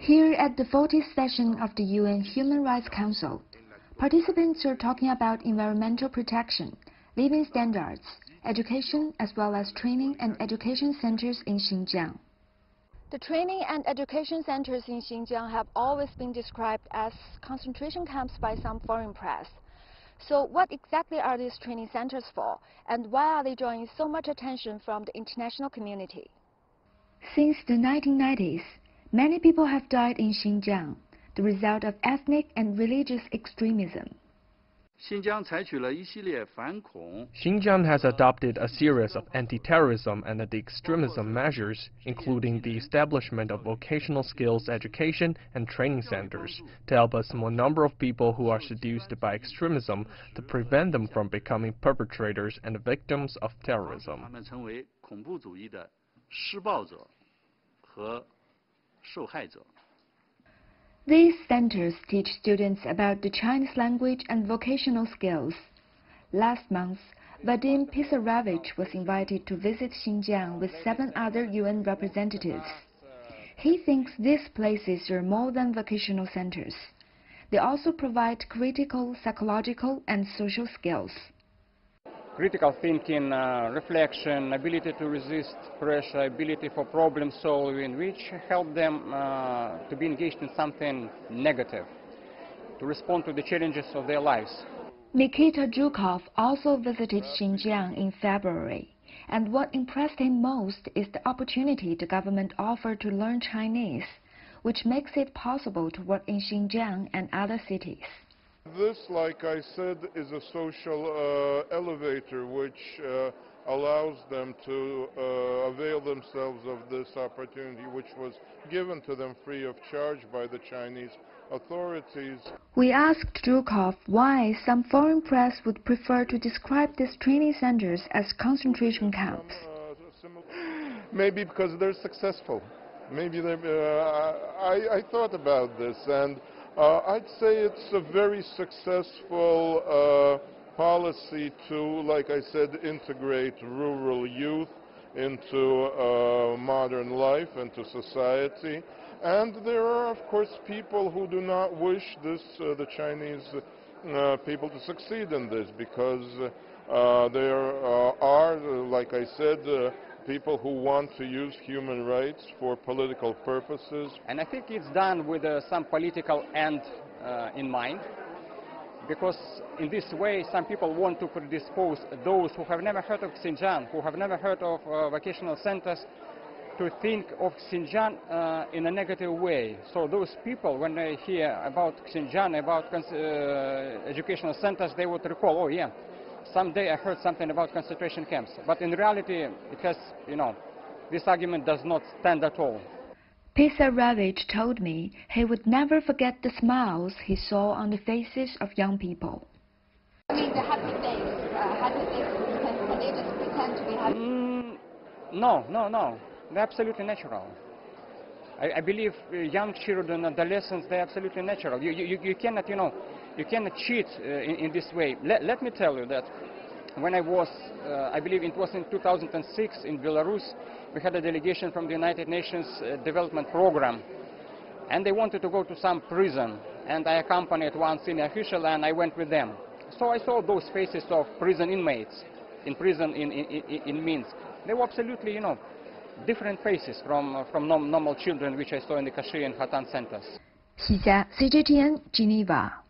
Here at the 40th session of the UN Human Rights Council, participants are talking about environmental protection, living standards, education, as well as training and education centers in Xinjiang. The training and education centers in Xinjiang have always been described as concentration camps by some foreign press. So what exactly are these training centers for, and why are they drawing so much attention from the international community? Since the 1990s, many people have died in Xinjiang, the result of ethnic and religious extremism. Xinjiang has adopted a series of anti-terrorism and anti-extremism measures, including the establishment of vocational skills education and training centers, to help a small number of people who are seduced by extremism to prevent them from becoming perpetrators and victims of terrorism. These centers teach students about the Chinese language and vocational skills. Last month, Vadim Pisarevich was invited to visit Xinjiang with 7 other UN representatives. He thinks these places are more than vocational centers. They also provide critical, psychological, and social skills. Critical thinking, reflection, ability to resist pressure, ability for problem solving, which help them to be engaged in something negative, to respond to the challenges of their lives. Nikita Zhukov also visited Xinjiang in February, and what impressed him most is the opportunity the government offered to learn Chinese, which makes it possible to work in Xinjiang and other cities. This, like I said, is a social elevator which allows them to avail themselves of this opportunity which was given to them free of charge by the Chinese authorities. We asked Zhukov why some foreign press would prefer to describe these training centers as concentration camps. Maybe because they're successful. Maybe I thought about this, and I'd say it's a very successful policy to, like I said, integrate rural youth into modern life, into society. And there are, of course, people who do not wish this, the Chinese people to succeed in this, because there are, like I said, people who want to use human rights for political purposes. And I think it's done with some political end in mind, because in this way some people want to predispose those who have never heard of Xinjiang, who have never heard of vocational centers, to think of Xinjiang in a negative way. So those people, when they hear about Xinjiang, about educational centers, they would recall, oh yeah, someday I heard something about concentration camps. But in reality, it has, this argument does not stand at all. Pisarevich told me he would never forget the smiles he saw on the faces of young people. I mean, the happy face, can they just pretend to be happy? No. They're absolutely natural. I believe young children, adolescents, they're absolutely natural. You cannot, you cannot cheat in this way. Let me tell you that when I was, I believe it was in 2006 in Belarus, we had a delegation from the United Nations Development Program, and they wanted to go to some prison, and I accompanied one senior official, and I went with them. So I saw those faces of prison inmates in prison in Minsk. They were absolutely, different faces from normal children which I saw in the Kashi and Hatan centers. CGTN, Geneva.